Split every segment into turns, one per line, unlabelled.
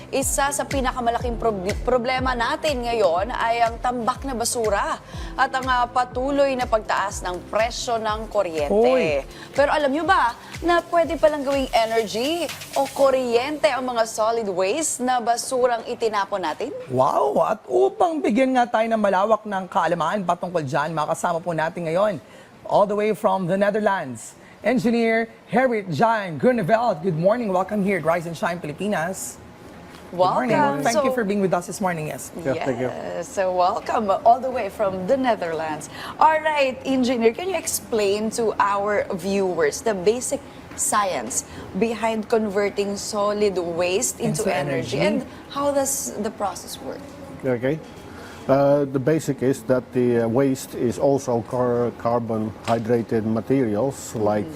isa sa pinakamalaking problema natin ngayon ay ang tambak na basura at ang patuloy na pagtaas ng presyo ng kuryente. Pero alam nyo ba na pwede palang gawing energy o kuryente ang mga solid waste na basurang itinapon natin?
Wow! At upang bigyan nga tayo ng malawak ng kaalaman patungkol dyan, makasama po natin ngayon, all the way from the Netherlands, Engineer Gerrit Jan Groeneveld. Good morning. Welcome here at Rise and Shine Pilipinas.
Welcome.
Good morning. Thank you for being with us this morning. Yes.
Thank you. So welcome all the way from the Netherlands. All right, Engineer, can you explain to our viewers the basic science behind converting solid waste into energy and how does the process work?
Okay. The basic is that the waste is also carbon hydrated materials like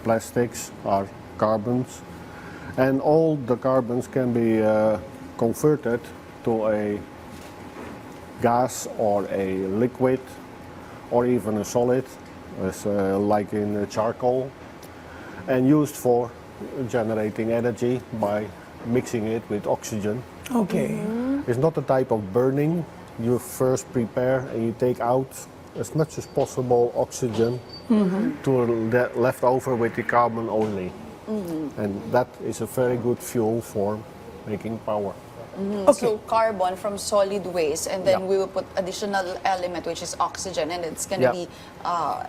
plastics or carbons, and all the carbons can be converted to a gas or a liquid or even a solid, like in charcoal, and used for generating energy by mixing it with oxygen.
Okay.
It's not a type of burning. You first prepare and you take out as much as possible oxygen to left over with the carbon only. And that is a very good fuel for making power.
Okay.
So carbon from solid waste and then we will put additional element which is oxygen and it's going to be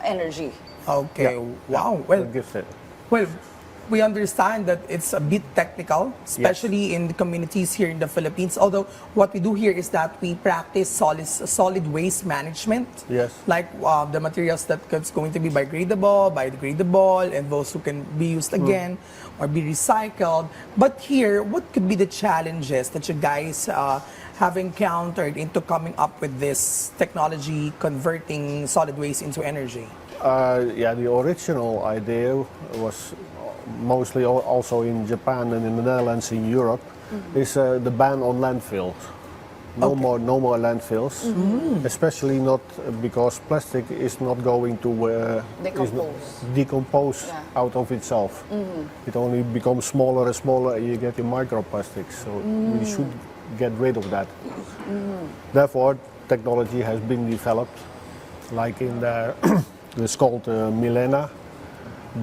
energy.
Okay.
Yeah.
Wow.
That gives it.
Well, we understand that it's a bit technical, especially in the communities here in the Philippines. Although what we do here is that we practice solid waste management.
Yes.
Like the materials that's going to be biodegradable, and those who can be used again or be recycled. But here, what could be the challenges that you guys have encountered into coming up with this technology converting solid waste into energy?
The original idea was mostly also in Japan and in the Netherlands, in Europe, is the ban on landfills. No more landfills, especially not because plastic is not going to decompose out of itself. It only becomes smaller and smaller, and you get your microplastics. So we should get rid of that. Therefore, technology has been developed, like in the it's called Milena.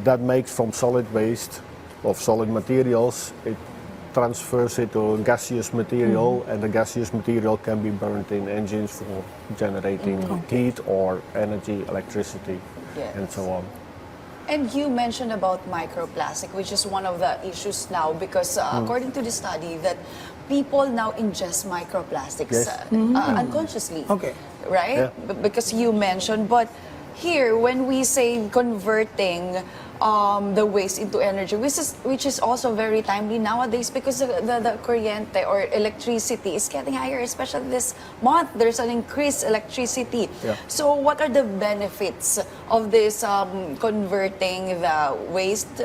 That makes from solid waste of solid materials, it transfers it to gaseous material, and the gaseous material can be burned in engines for generating heat or energy, electricity, and so on.
And you mentioned about microplastic, which is one of the issues now because according to the study that people now ingest microplastics unconsciously, right?
Yeah.
Because you mentioned, but here, when we say converting the waste into energy, which is also very timely nowadays because the kuryente or electricity is getting higher, especially this month. There's an increased electricity.
Yeah.
So what are the benefits of this converting the waste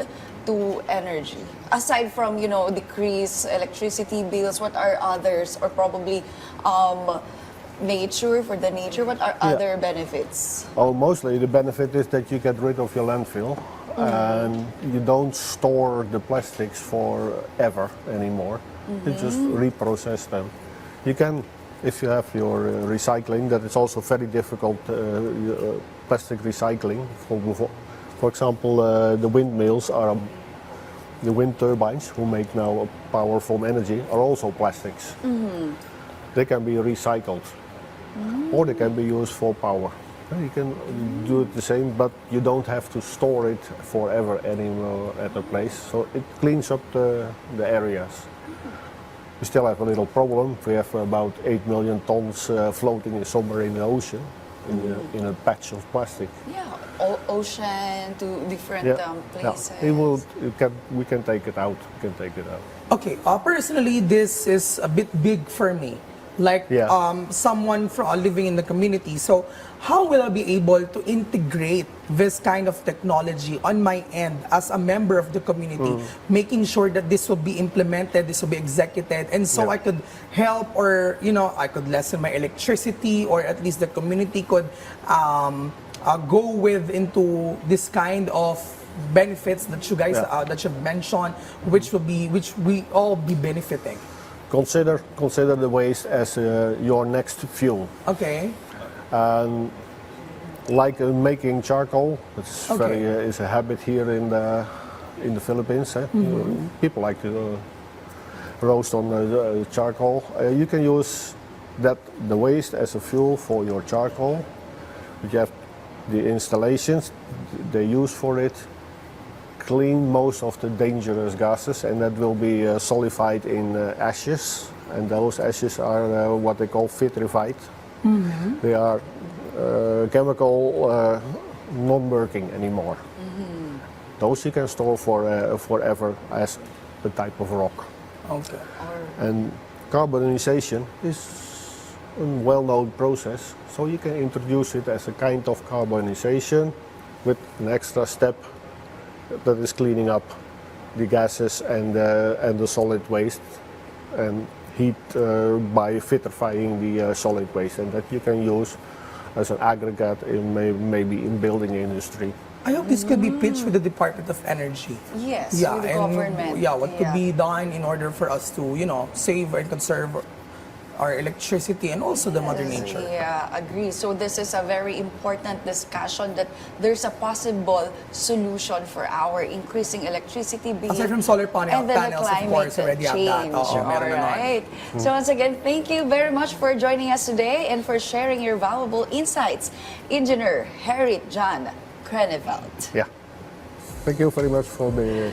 to energy? Aside from, decrease electricity bills, what are others, or probably nature, what are other benefits?
Oh, mostly the benefit is that you get rid of your landfill and you don't store the plastics forever anymore. You just reprocess them. You can, if you have your recycling, that is also very difficult, plastic recycling. For example, the windmills are, the wind turbines who make now power from energy are also plastics. They can be recycled. Or they can be used for power. You can do it the same, but you don't have to store it forever anymore at a place. So it cleans up the areas. We still have a little problem. We have about 8 million tons floating somewhere in the ocean, in a patch of plastic.
Yeah, ocean to different places.
We can take it out.
Okay, personally, this is a bit big for me. Like someone living in the community. So how will I be able to integrate this kind of technology on my end as a member of the community, making sure that this will be implemented, this will be executed, and so I could help, or I could lessen my electricity, or at least the community could go with into this kind of benefits that you guys that you've mentioned, which we all be benefiting.
consider the waste as your next fuel.
Okay.
And like making charcoal, it's
Okay.
is a habit here in the Philippines. People like to roast on charcoal. You can use the waste as a fuel for your charcoal. You have the installations they use for it. Clean most of the dangerous gases, and that will be solidified in ashes. And those ashes are what they call vitrified. They are chemical non-working anymore. Those you can store for forever as a type of rock.
Okay.
And carbonization is a well-known process, so you can introduce it as a kind of carbonization with an extra step that is cleaning up the gases and the solid waste and heat by vitrifying the solid waste, and that you can use as an aggregate in maybe in building industry.
I hope this could be pitched with the Department of Energy.
Yes,
Yeah,
with the
and
government.
yeah, what could be done in order for us to, save and conserve our electricity and also the Mother Nature.
Yeah, agree. So this is a very important discussion that there's a possible solution for our increasing electricity bill.
Aside from solar
and then the
panels, of
climate
course, already have that.
change.
Oo,
All
meron na nun.
right. So once again, thank you very much for joining us today and for sharing your valuable insights, Engineer Harriet John Kreneveld.
Yeah. Thank you very much for the